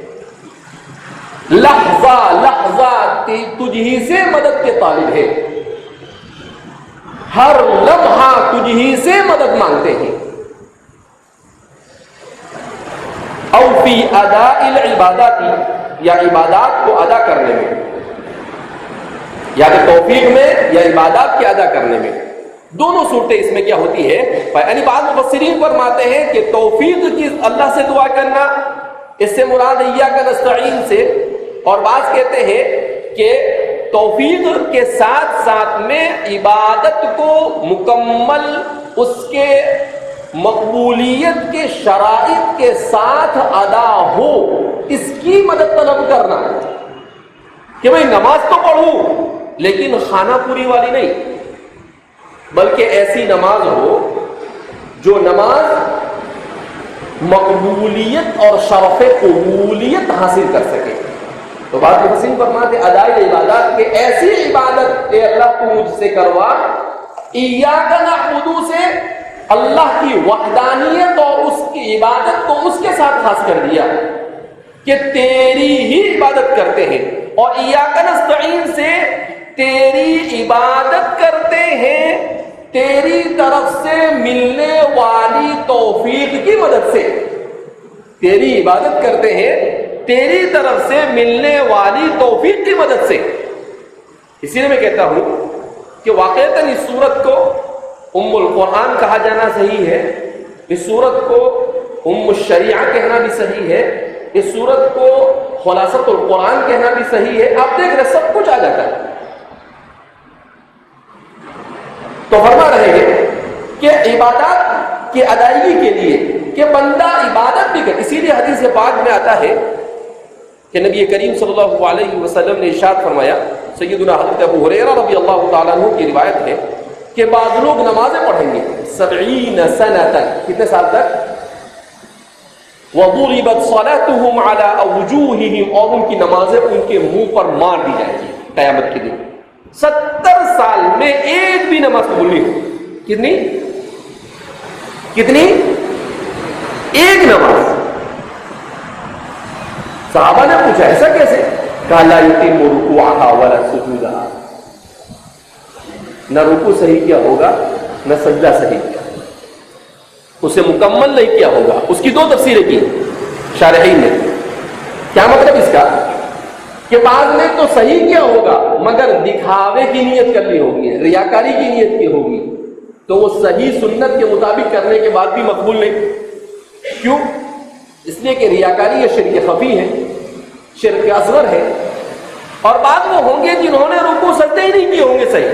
لحظہ لحظہ تجھ ہی سے مدد کے طالب ہے. ہر لمحہ تجھ ہی سے مدد مانگتے ہیں. او فی اداء العبادات, یا عبادات کو ادا کرنے میں, یا کہ توفیق میں یا عبادات کے ادا کرنے میں. دونوں صورتیں اس میں کیا ہوتی ہے؟ یعنی بعض مفسرین فرماتے ہیں کہ توفیق کی اللہ سے دعا کرنا, اس سے مراد ایاک نستعین سے, اور بعض کہتے ہیں کہ توفیق کے ساتھ ساتھ میں عبادت کو مکمل اس کے مقبولیت کے شرائط کے ساتھ ادا ہو, اس کی مدد طلب کرنا. کہ بھئی نماز تو پڑھوں لیکن خانہ پوری والی نہیں, بلکہ ایسی نماز ہو جو نماز مقبولیت اور شرف قبولیت حاصل کر سکے. تو بات مفسرین فرماتے ادائی عبادات کہ ایسی عبادت اے اللہ تو مجھ سے کروا، ایاک نعبد سے اللہ کی وحدانیت اور اس کی عبادت کو اس کے ساتھ خاص کر دیا کہ تیری ہی عبادت کرتے ہیں، اور ایاک نستعین سے تیری عبادت کرتے ہیں تیری طرف سے ملنے والی توفیق کی مدد سے، تیری عبادت کرتے ہیں تیری طرف سے ملنے والی توفیق کی مدد سے۔ اسی لیے میں کہتا ہوں کہ واقعتاً اس سورت کو ام القرآن کہا جانا صحیح ہے، اس سورت کو ام الشریعہ کہنا بھی صحیح ہے، اس سورت کو خلاصۃ القرآن کہنا بھی صحیح ہے۔ آپ دیکھ رہے سب کچھ آ جاتا ہے۔ تو فرما رہے ہیں کہ عبادات کی ادائیگی کے لیے کہ بندہ عبادت بھی کرے، اسی لیے حدیث پاک میں آتا ہے کہ نبی کریم صلی اللہ علیہ وسلم نے ارشاد فرمایا، سیدنا حضرت ابو ہریرہ رضی اللہ تعالیٰ عنہ کی روایت ہے کہ بعض لوگ نمازیں پڑھیں گے 70 سنہ تک، کتنے سال تک؟ وَضُرِبَتْ صَلَاتُهُمْ عَلَىٰ وُجُوهِهِمْ، اور ان کی نمازیں ان کے منہ پر مار دی جائیں گی قیامت کے دن۔ 70 سال میں ایک بھی نماز قبول نہیں ہو۔ کتنی؟ ایک نماز۔ صحابہ نے پوچھا ایسا کیسے؟ کہا لا یتم رکوعها ولا سجودها، نہ رکوع صحیح کیا ہوگا نہ سجدہ صحیح کیا، اسے مکمل نہیں کیا ہوگا۔ اس کی دو تفسیریں کی شارحین نے۔ کیا مطلب اس کا؟ کہ بعض نے تو صحیح کیا ہوگا مگر دکھاوے کی نیت کر لی ہوگی، ریاکاری کی نیت کی ہوگی، تو وہ صحیح سنت کے مطابق کرنے کے بعد بھی مقبول نہیں۔ کیوں؟ اس لیے کہ ریاکاری یہ شرک خفی ہے، شرک اصغر ہے، اور بعض وہ ہوں گے جنہوں نے رکوع سجدے ہی نہیں کیے ہوں گے صحیح،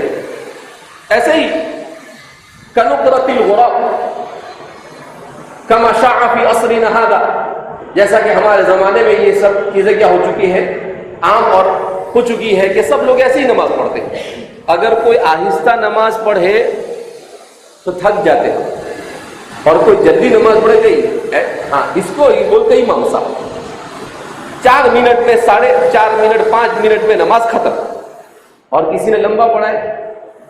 ایسے ہی کنقرۃ الغراب کما شاع فی عصرنا ھذا، جیسا کہ ہمارے زمانے میں یہ سب چیزیں کیا ہو چکی ہیں، عام اور ہو چکی ہے کہ سب لوگ ایسے ہی نماز پڑھتے ہیں۔ اگر کوئی آہستہ نماز پڑھے تو تھک جاتے ہیں، اور کوئی جلدی نماز پڑھے گئی ہاں اس کو ہی بولتے ہی امام صاحب، 4 منٹ میں 4.5 منٹ 5 منٹ میں نماز ختم، اور کسی نے لمبا پڑھا ہے،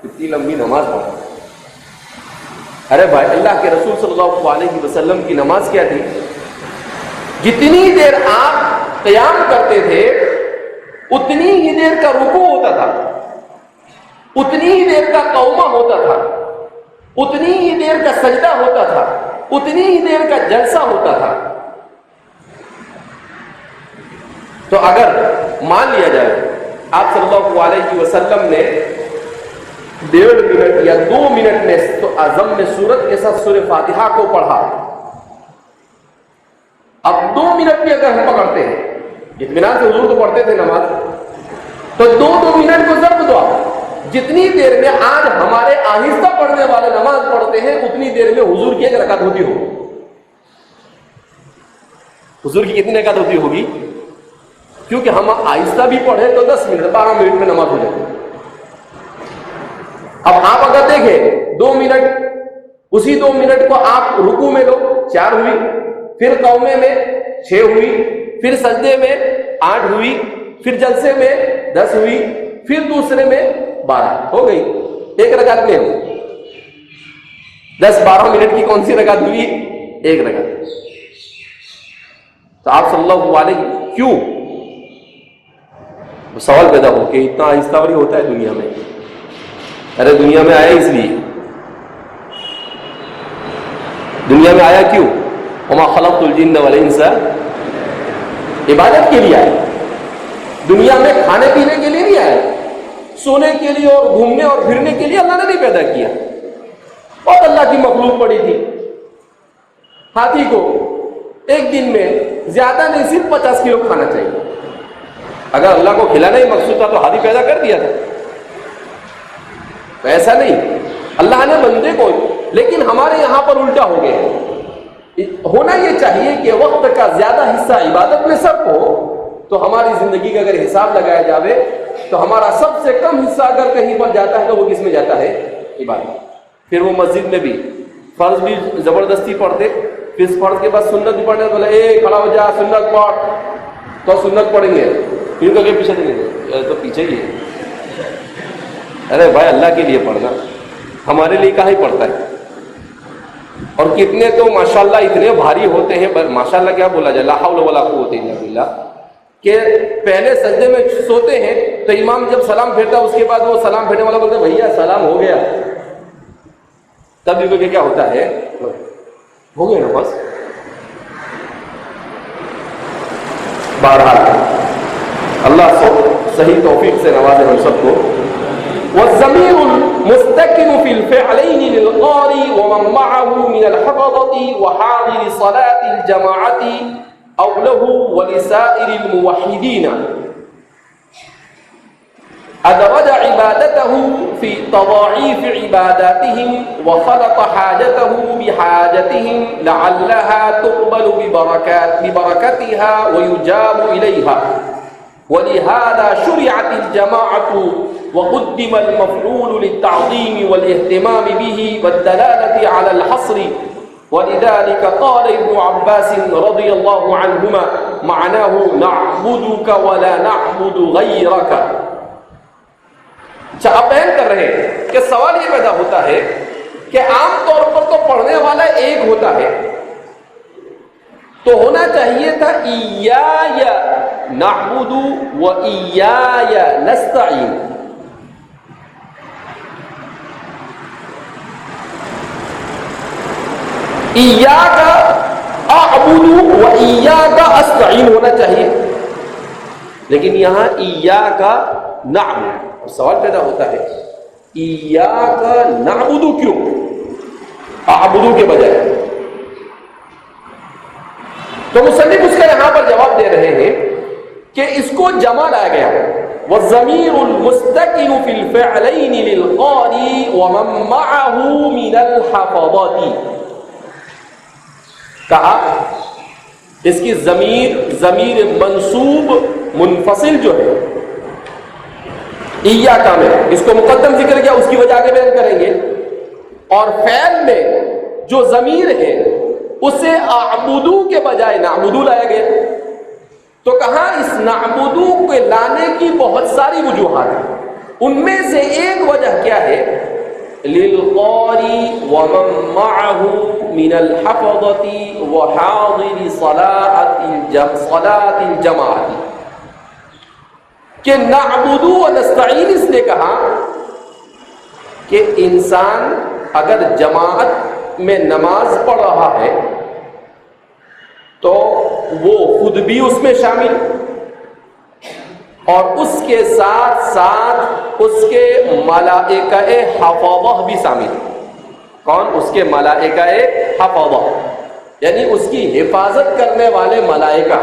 اتنی لمبی نماز پڑھا۔ ارے بھائی اللہ کے رسول صلی اللہ علیہ وسلم کی نماز کیا تھی؟ جتنی دیر آپ قیام کرتے تھے اتنی ہی دیر کا رکوع ہوتا تھا، اتنی ہی دیر کا قومہ ہوتا تھا، اتنی ہی دیر کا سجدہ ہوتا تھا، اتنی ہی دیر کا جلسہ ہوتا تھا۔ تو اگر مان لیا جائے آپ صلی اللہ علیہ وسلم نے 1.5 منٹ یا 2 منٹ میں تو اعظم میں سورت کے ساتھ سورہ فاتحہ کو پڑھا، اب 2 منٹ بھی اگر ہم پکڑتے ہیں، اطمینان سے حضور تو پڑھتے تھے نماز، تو 2 منٹ کو ضرب دو آپ، جتنی دیر میں آج ہمارے آہستہ پڑھنے والے نماز پڑھتے ہیں اتنی دیر میں حضور کی 1 رکعت ہوتی ہوگی۔ حضور کی کتنی رکعت ہوتی ہوگی؟ کیونکہ ہم آہستہ بھی پڑھے تو 10 منٹ 12 منٹ میں نماز ہو جاتی ہے۔ اب آپ اگر دیکھیں 2 منٹ، اسی 2 منٹ کو آپ رکوع میں لو 4 ہوئی، پھر قومے میں 6 ہوئی، پھر سجدے میں 8 ہوئی، پھر جلسے میں 10 ہوئی، پھر دوسرے میں 12 ہو گئی، 1 رکعت میں ہو 10-12 منٹ کی کون سی رکعت ہوئی؟ 1 رکعت۔ تو آپ صلی اللہ علیہ کیوں؟ سوال پیدا ہو کہ اتنا آہستہ وری ہوتا ہے دنیا میں؟ ارے دنیا میں آیا اس لیے، دنیا میں آیا کیوں؟ وما خلقت الجن والانس، عبادت کے لیے آیا، دنیا میں کھانے پینے کے لیے نہیں آیا، سونے کے لیے اور گھومنے اور پھرنے کے لیے اللہ نے نہیں پیدا کیا۔ اور اللہ کی مخلوق پڑی تھی، ہاتھی کو ایک دن میں زیادہ نہیں صرف 50 کلو کھانا چاہیے، اگر اللہ کو کھلانا ہی مقصود تھا تو ہاتھی پیدا کر دیا تھا، تو ایسا نہیں، اللہ نے بندے کو، لیکن ہمارے یہاں پر الٹا ہو گیا۔ ہونا یہ چاہیے کہ وقت کا زیادہ حصہ عبادت میں صرف ہو، تو ہماری زندگی کا اگر حساب لگایا جاوے تو ہمارا سب سے کم حصہ اگر کہیں پر جاتا ہے تو وہ کس میں جاتا ہے؟ عبادت۔ پھر وہ مسجد میں بھی فرض بھی زبردستی پڑھتے، پھر فرض کے بعد سنت بھی پڑھنے، بولے اے کھڑا ہو جا سنت پڑھ، تو سنت پڑھیں گے، پھر کہ پیچھے نہیں تو پیچھے ہی ہے. ارے بھائی اللہ کے لیے پڑھنا, ہمارے لیے کہاں ہی پڑھتا ہے. اور کتنے تو ماشاءاللہ اتنے بھاری ہوتے ہیں, ماشاءاللہ کیا بولا جائے, لا حول ولا قوت الا باللہ, کہ پہلے سجدے میں سوتے ہیں تو امام جب سلام پھیرتا ہے اس کے بعد وہ سلام پھیرنے والا بولتا ہے بھیا سلام ہو گیا, تب بھی کیا ہوتا ہے, ہو گیا نا بس. بہرحال اللہ صحیح توفیق سے نوازے ہم سب کو. والضمير المستكن في الفعلين للقارئ ومن معه من الحفظة وحاضر صلاة الجماعة أو له ولسائر الموحدين أدرج عبادته في تضاعيف عباداتهم وخلط حاجته بحاجتهم لعلها تقبل ببركتها ويجاب إليها. ولهذا شرعت الجماعة وقدم المفعول للتعظيم والاهتمام به والدلالة على الحصر. ولذلك قال ابن عباس رضي الله عنهما معناه نعبدك ولا نعبد غيرك. اب بیان کر رہے ہیں کہ سوال یہ پیدا ہوتا ہے کہ عام طور پر تو پڑھنے والا ایک ہوتا ہے, تو ہونا چاہیے تھا ایایا نعبد و ایایا نستعین. ایاک اعبد و ایاک استعین ہونا چاہیے, لیکن یہاں ایاک نعبد. سوال پیدا ہوتا ہے ایاک نعبد کیوں اعبد کے بجائے؟ تو مصنف اس کا یہاں پر جواب دے رہے ہیں کہ اس کو جمع لایا گیا ہے. والضمیر المستقل فی الفعلین للقاری ومن معه من الحفظات. کہا اس کی ضمیر منصوب منفصل جو ہے ایاکا میں, اس کو مقدم ذکر کیا, اس کی وجہ آگے بیان کریں گے. اور فعل میں جو ضمیر ہے اسے اعبدو کے بجائے نعبدو لایا گیا. تو کہاں اس نعبدو کے لانے کی بہت ساری وجوہات ہیں, ان میں سے ایک وجہ کیا ہے, للقاری ومن معه من الحفظة وحاضر صلاة الجماعة, کہ نعبدو و نستعین اس نے کہا کہ انسان اگر جماعت میں نماز پڑھ رہا ہے تو وہ خود بھی اس میں شامل, اور اس کے ساتھ ساتھ اس کے ملائکہ حفظہ بھی شامل. کون؟ اس کے ملائکہ حفظہ, یعنی اس کی حفاظت کرنے والے ملائکہ.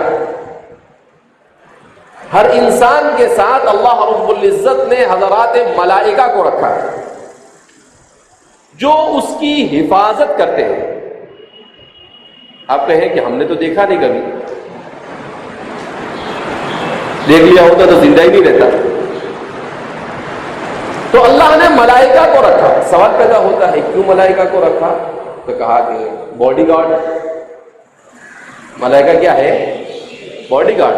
ہر انسان کے ساتھ اللہ رب العزت نے حضرات ملائکہ کو رکھا ہے جو اس کی حفاظت کرتے ہیں. آپ کہیں کہ ہم نے تو دیکھا نہیں, کبھی دیکھ لیا ہوتا تو زندہ ہی نہیں رہتا. تو اللہ نے ملائکہ کو رکھا. سوال پیدا ہوتا ہے کیوں ملائکہ کو رکھا؟ تو کہا کہ باڈی گارڈ. ملائکہ کیا ہے؟ Body guard.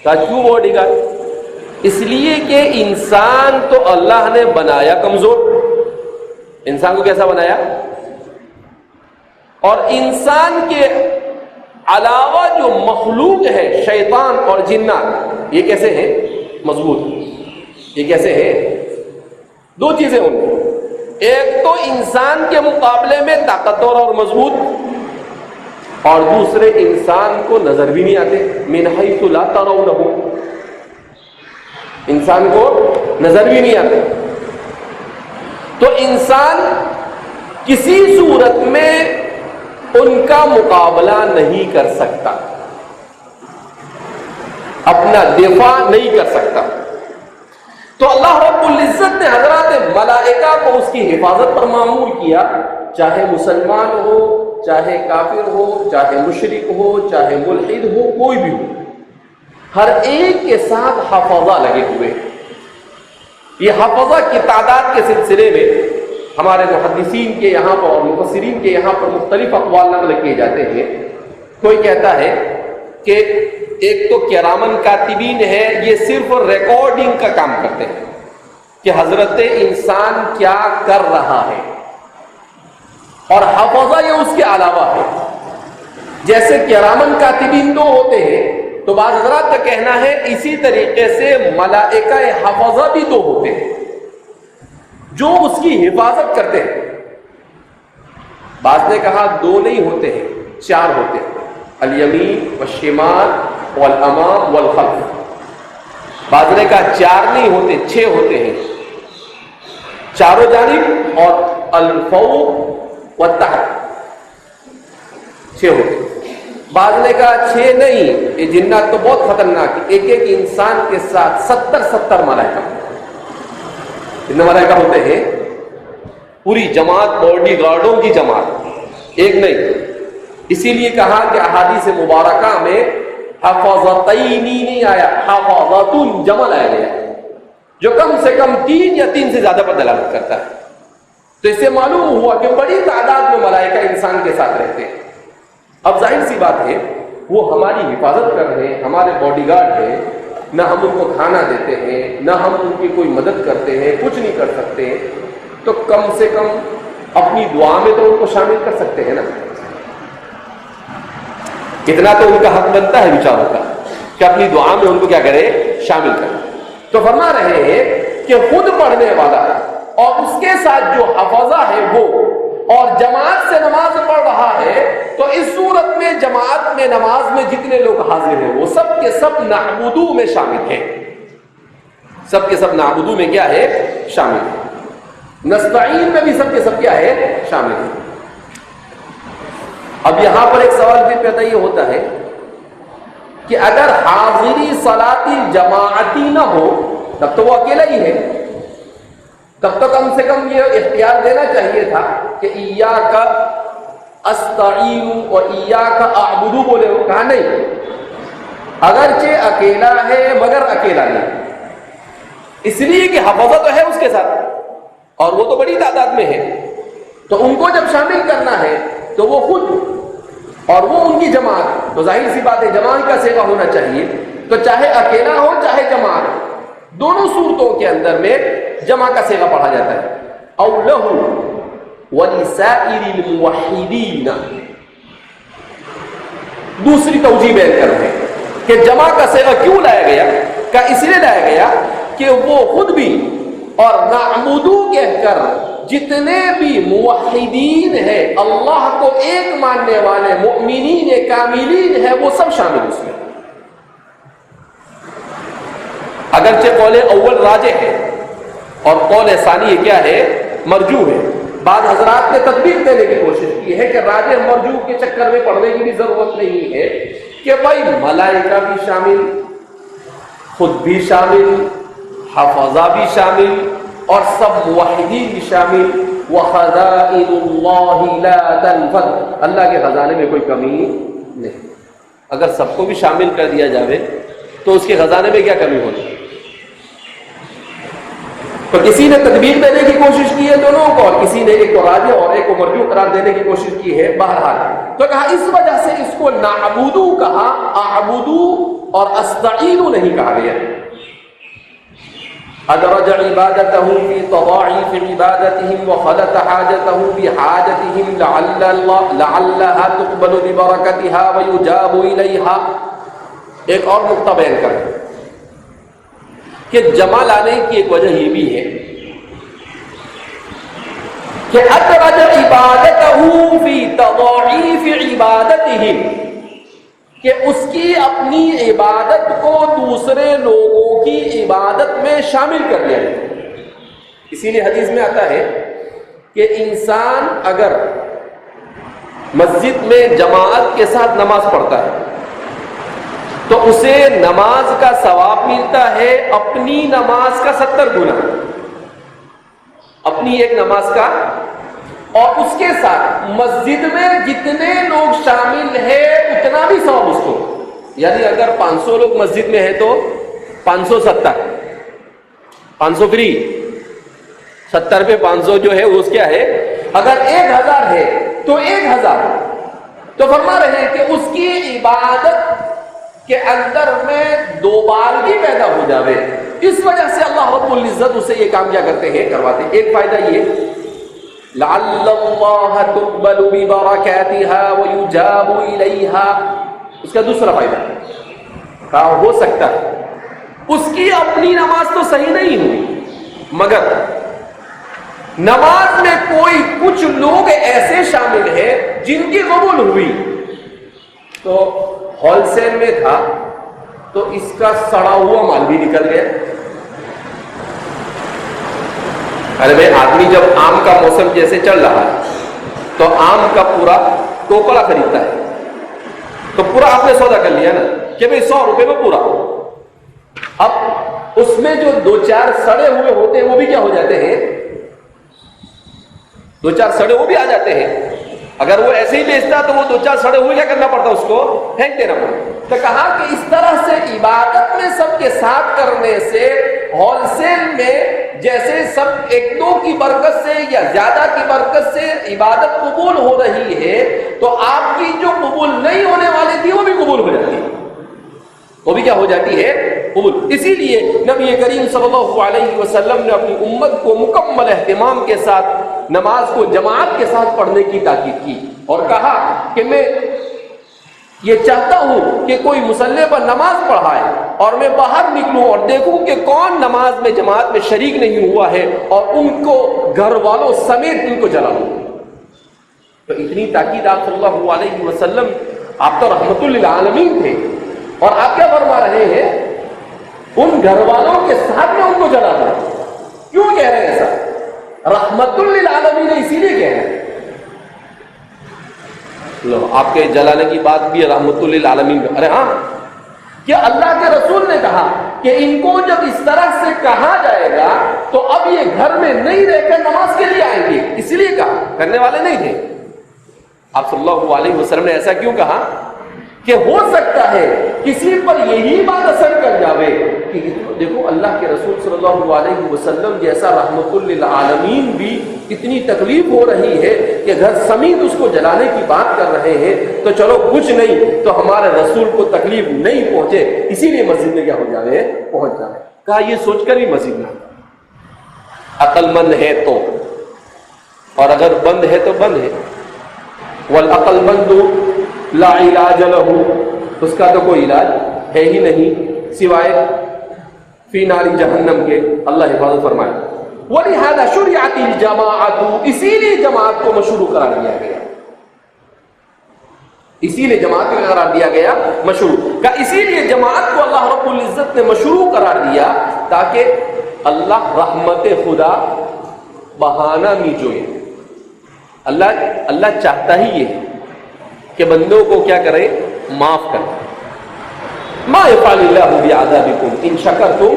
کیوں باڈی گارڈ؟ اس لیے کہ انسان تو اللہ نے بنایا کمزور. انسان کو کیسا بنایا؟ اور انسان کے علاوہ جو مخلوق ہے شیطان اور جنات, یہ کیسے ہیں؟ مضبوط. یہ کیسے ہیں؟ دو چیزیں ان میں, ایک تو انسان کے مقابلے میں طاقتور اور مضبوط, اور دوسرے انسان کو نظر بھی نہیں آتے. من حیث لا ترونہ, انسان کو نظر بھی نہیں آتے. تو انسان کسی صورت میں ان کا مقابلہ نہیں کر سکتا, اپنا دفاع نہیں کر سکتا. تو اللہ رب العزت نے حضرات ملائکہ کو اس کی حفاظت پر معمول کیا, چاہے مسلمان ہو, چاہے کافر ہو, چاہے مشرک ہو, چاہے ملحد ہو, کوئی بھی ہو, ہر ایک کے ساتھ حفظہ لگے ہوئے. یہ حفظہ کی تعداد کے سلسلے میں ہمارے محدثین کے یہاں پر اور مفسرین کے یہاں پر مختلف اقوال نقل کیے جاتے ہیں. کوئی کہتا ہے کہ ایک تو کرامن کاتبین ہے، یہ صرف ریکارڈنگ کا کام کرتے ہیں کہ حضرت انسان کیا کر رہا ہے، اور حفظہ یہ اس کے علاوہ ہے۔ جیسے کرامن کاتبین دو ہوتے ہیں تو بعض حضرات کا کہنا ہے اسی طریقے سے ملائکہ حفظہ بھی دو ہوتے ہیں جو اس کی حفاظت کرتے ہیں۔ بعض نے کہا دو نہیں ہوتے ہیں، چار ہوتے ہیں، الیمین والشمال والامام والخلف۔ بعض نے کہا چار نہیں ہوتے، 6 ہوتے ہیں، چاروں جانب اور الفوق والتحت، 6 ہوتے ہیں۔ بعض نے کہا 6 نہیں، یہ جنات تو بہت خطرناک ہے، ایک ایک انسان کے ساتھ 70 ملائکہ، کتنے ملائکہ ہوتے ہیں؟ پوری جماعت، باڈی گارڈوں کی جماعت، ایک نہیں۔ اسی لیے کہا کہ احادیث مبارکہ میں حفظتین نہیں آیا، حفظتن جمع لایا گیا، جو کم سے کم 3 یا 3 سے زیادہ پر دلالت کرتا ہے۔ تو اس سے معلوم ہوا کہ بڑی تعداد میں ملائکہ انسان کے ساتھ رہتے ہیں۔ اب ظاہر سی بات ہے وہ ہماری حفاظت کر رہے ہیں، ہمارے باڈی گارڈ ہیں، نہ ہم ان کو کھانا دیتے ہیں، نہ ہم ان کی کوئی مدد کرتے ہیں، کچھ نہیں کر سکتے ہیں، تو کم سے کم اپنی دعا میں تو ان کو شامل کر سکتے ہیں نا۔ اتنا تو ان کا حق بنتا ہے بیچاروں کا کہ اپنی دعا میں ان کو کیا کرے، شامل کرے۔ تو فرما رہے ہیں کہ خود پڑھنے والا اور اس کے ساتھ جو حفظہ ہے وہ، اور جماعت سے نماز پڑھ رہا ہے، تو اس صورت میں جماعت میں نماز میں جتنے لوگ حاضر ہیں وہ سب کے سب نعبدو میں شامل ہیں، سب کے سب نعبدو میں کیا ہے، شامل ہیں۔ نستعین میں بھی سب کے سب کیا ہے، شامل ہیں۔ اب یہاں پر ایک سوال بھی پیدا یہ ہوتا ہے کہ اگر حاضری صلاتی جماعتی نہ ہو تب تو وہ اکیلا ہی ہے، تب تو کم سے کم یہ اختیار دینا چاہیے تھا کہ ایاک استعین و ایاک اعبد بولے ہو، کہا نہیں، اگرچہ اکیلا ہے مگر اکیلا نہیں، اس لیے کہ حفظہ تو ہے اس کے ساتھ اور وہ تو بڑی تعداد میں ہے، تو ان کو جب شامل کرنا ہے تو وہ خود اور وہ ان کی جماعت، تو ظاہر سی بات ہے جماعت کا صیغہ ہونا چاہیے، تو چاہے اکیلا ہو چاہے جماعت، دونوں صورتوں کے اندر میں جمع کا صیغہ پڑھا جاتا ہے۔ او لہ ولسائر الموحدین، دوسری توجیہ بیان کر رہے ہیں کہ جمع کا صیغہ کیوں لایا گیا، کہ اس لیے لایا گیا کہ وہ خود بھی اور نعبدو کہہ کر جتنے بھی موحدین ہیں، اللہ کو ایک ماننے والے مؤمنین کاملین ہیں، وہ سب شامل اس میں۔ اگرچہ قول اول راجح ہے اور قول ثانی کیا ہے، مرجوح ہے۔ بعض حضرات نے تطبیق دینے کی کوشش کی ہے کہ راجح مرجوح کے چکر میں پڑھنے کی بھی ضرورت نہیں ہے، کہ بھائی ملائکہ بھی شامل، خود بھی شامل، حفظہ بھی شامل اور سب موحدین بھی شامل۔ وَخَزَائِنُ اللَّهِ لَا تَنْفَدُ، اللہ کے خزانے میں کوئی کمی نہیں۔ اگر سب کو بھی شامل کر دیا جائے تو اس کے خزانے میں کیا کمی ہوگی؟ تو کسی نے تدبیر دینے کی کوشش کی ہے دونوں کو، اور کسی نے ایک کو راجح اور ایک کو مرجوح قرار دینے کی کوشش کی ہے۔ بہرحال تو کہا اس وجہ سے اس کو نعبدو کہا، اعبدو اور استعینو نہیں کہا گیا۔ ادرج عبادته في تضاعف عبادتهم وخلط حاجته بحاجتهم لعلها تقبل ببركتها ويجاب إليها۔ ایک اور نقطہ بیان کریں کہ جمع لانے کی ایک وجہ یہ بھی ہے کہ ادرج عبادته في تضاعف عبادتهم، کہ اس کی اپنی عبادت کو دوسرے لوگوں کی عبادت میں شامل کر لیا جائے۔ اسی لیے حدیث میں آتا ہے کہ انسان اگر مسجد میں جماعت کے ساتھ نماز پڑھتا ہے تو اسے نماز کا ثواب ملتا ہے اپنی نماز کا 70 گنا، اپنی ایک نماز کا، اور اس کے ساتھ مسجد میں جتنے لوگ شامل ہیں اتنا بھی ثواب اس کو، یعنی اگر 500 لوگ مسجد میں ہیں تو 570، 500 فری، 70 پہ 500 جو ہے اس کیا ہے، اگر 1000 ہے تو 1000۔ تو فرما رہے ہیں کہ اس کی عبادت کہ اندر میں دوبالگی پیدا ہو جاوے، اس وجہ سے اللہ رب العزت اسے یہ کام کیا کرتے ہیں، کرواتے ہیں۔ ایک فائدہ یہ لعل اللہ تقبل ببرکاتها ویجاب الیہا، اس کا دوسرا فائدہ کہا ہو سکتا ہے اس کی اپنی نماز تو صحیح نہیں ہوئی، مگر نماز میں کوئی کچھ لوگ ایسے شامل ہیں جن کی قبول ہوئی، تو ہول سیل میں تھا تو اس کا سڑا ہوا مال بھی نکل گیا۔ ارے بھائی آدمی جب آم کا موسم جیسے چل رہا ہے تو آم کا پورا ٹوکرا خریدتا ہے، تو پورا آپ نے سودا کر لیا نا کہ بھائی 100 روپے میں پورا، اب اس میں جو 2-4 سڑے ہوئے ہوتے ہیں وہ بھی کیا ہو جاتے ہیں، 2-4 سڑے وہ بھی آ جاتے ہیں۔ اگر وہ ایسے ہی بیچتا تو وہ 2-4 سڑے ہوئے کیا کرنا پڑتا، اس کو پھینک دینا پڑتا۔ تو کہا کہ اس طرح سے عبادت میں سب کے ساتھ کرنے سے ہول سیل میں جیسے سب 1-2 کی برکت سے یا زیادہ کی برکت سے عبادت قبول ہو رہی ہے، تو آپ کی جو قبول نہیں ہونے والی تھی وہ بھی قبول ہو جاتی ہے، وہ بھی کیا ہو جاتی ہے، قبول۔ اسی لیے نبی کریم صلی اللہ علیہ وسلم نے اپنی امت کو مکمل اہتمام کے ساتھ نماز کو جماعت کے ساتھ پڑھنے کی تاکید کی، اور کہا کہ میں یہ چاہتا ہوں کہ کوئی مصلی پر نماز پڑھائے اور میں باہر نکلوں اور دیکھوں کہ کون نماز میں جماعت میں شریک نہیں ہوا ہے، اور ان کو گھر والوں سمیت ان کو جلا دوں۔ تو اتنی تاکید آپ صلی اللہ علیہ وسلم، آپ تو رحمت للعالمین تھے، اور آپ کیا فرما رہے ہیں، ان گھر والوں کے ساتھ میں ان کو جلا دوں۔ کیوں کہہ رہے ہیں ایسا؟ رحمت للعالمین اسی لیے کہہ رہے ہیں۔ لو آپ کے جلانے کی بات بھی رحمت للعالمین کا، ارے ہاں، کیا اللہ کے رسول نے کہا کہ ان کو جب اس طرح سے کہا جائے گا تو اب یہ گھر میں نہیں رہ کر نماز کے لیے آئیں گے، اس لیے کہا، کرنے والے نہیں تھے۔ آپ صلی اللہ علیہ وسلم نے ایسا کیوں کہا کہ ہو سکتا ہے کسی پر یہی بات اثر کر جاوے کہ دیکھو اللہ کے رسول صلی اللہ علیہ وسلم جیسا رحمت للعالمین بھی اتنی تکلیف ہو رہی ہے کہ گھر سمیت اس کو جلانے کی بات کر رہے ہیں، تو چلو کچھ نہیں تو ہمارے رسول کو تکلیف نہیں پہنچے، اسی لیے مسجد میں کیا ہو جاوے، پہنچ جاوے۔ کہا یہ سوچ کر بھی مسجد میں عقل مند ہے تو، اور اگر بند ہے تو بند ہے، والعقل مند لا علاج لہ، اس کا تو کوئی علاج ہے ہی نہیں سوائے فی نار جہنم کے، اللہ حفاظت فرمائے۔ وَلِهَذَا شُرِعَتِ الْجَمَاعَةُ، اسی لیے جماعت کو مشروع قرار دیا گیا، اسی لیے جماعت کو قرار دیا گیا مشروع کا، اسی لیے جماعت کو اللہ رب العزت نے مشروع قرار دیا تاکہ اللہ رحمت خدا بہانہ نہیں جوئے۔ اللہ چاہتا ہی یہ ہے کہ بندوں کو کیا کرے، معاف کرے۔ ما يفعل الله بعذابكم ان شكرتم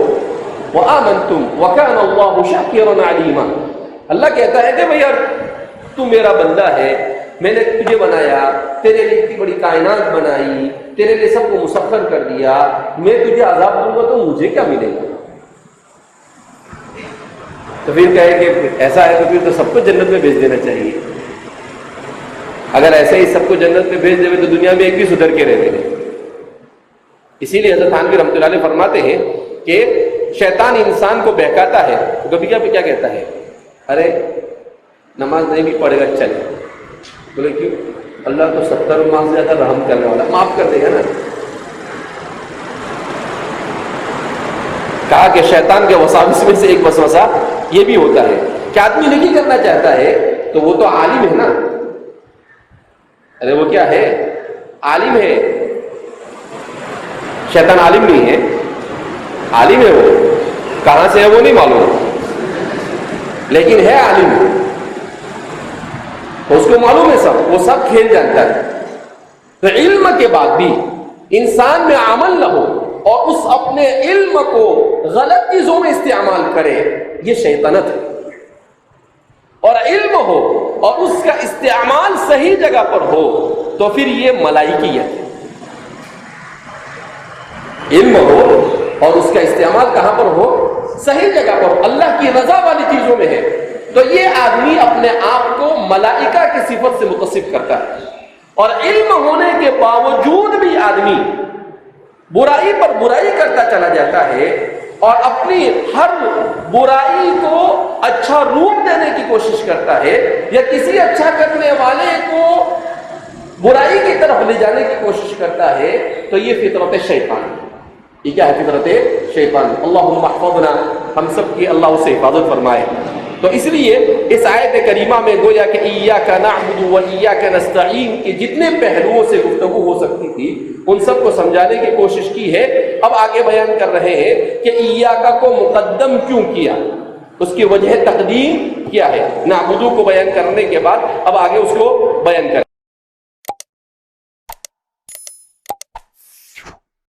وآمنتم وكان الله شاكرا عليما۔ اللہ کہتا ہے کہ بھئی یار تو میرا بندہ ہے، میں نے تجھے بنایا، تیرے لیے اتنی بڑی کائنات بنائی، تیرے لیے سب کو مسخر کر دیا، میں تجھے عذاب دوں گا تو مجھے کیا ملے گا؟ تو پھر کہے کہ ایسا ہے تو پھر تو سب کو جنت میں بھیج دینا چاہیے۔ اگر ایسے ہی سب کو جنت میں بھیج دے تو دنیا میں ایک بھی سدھر کے رہتے ہیں۔ اسی لیے حضرت تھانوی رحمۃ اللہ علیہ فرماتے ہیں کہ شیطان انسان کو بہکاتا ہے، تو کبھی کیا کہتا ہے، ارے نماز نہیں بھی پڑھے گا چلے، بولے کیوں؟ اللہ تو 70 ماہ سے زیادہ رحم کرنے والا، معاف کر دے گا نا۔ کہا کہ شیطان کے وساوس میں سے ایک وسوسہ یہ بھی ہوتا ہے کہ آدمی نہیں کرنا چاہتا ہے تو وہ تو عالم ہے نا، ارے وہ کیا ہے، عالم ہے، شیطان عالم نہیں ہے، عالم ہے، وہ کہاں سے ہے وہ نہیں معلوم، لیکن ہے عالم، اس کو معلوم ہے سب، وہ سب کھیل جانتا ہے۔ تو علم کے بعد بھی انسان میں عمل نہ ہو اور اس اپنے علم کو غلط چیزوں میں استعمال کرے، یہ شیطنت ہے۔ اور علم ہو اور اس کا استعمال صحیح جگہ پر ہو تو پھر یہ ملائکیت ہے۔ علم ہو اور اس کا استعمال کہاں پر ہو، صحیح جگہ پر، اللہ کی رضا والی چیزوں میں ہے، تو یہ آدمی اپنے آپ کو ملائکہ کی صفت سے متصف کرتا ہے۔ اور علم ہونے کے باوجود بھی آدمی برائی پر برائی کرتا چلا جاتا ہے اور اپنی ہر برائی کو اچھا روپ دینے کی کوشش کرتا ہے یا کسی اچھا کرنے والے کو برائی کی طرف لے جانے کی کوشش کرتا ہے تو یہ فطرت شیطان ہے. یہ کیا ہے؟ فطرت شیطان. اللہم احفظنا، ہم سب کی اللہ سے حفاظت فرمائے. تو اس لیے اس آیت کریمہ میں گویا کہ ایاک نعبد و ایاک نستعین کے جتنے پہلوؤں سے گفتگو ہو سکتی تھی ان سب کو سمجھانے کی کوشش کی ہے. اب آگے بیان کر رہے ہیں کہ ایاک کو مقدم کیوں کیا، اس کی وجہ تقدیم کیا ہے. نعبدو کو بیان کرنے کے بعد اب آگے اس کو بیان کر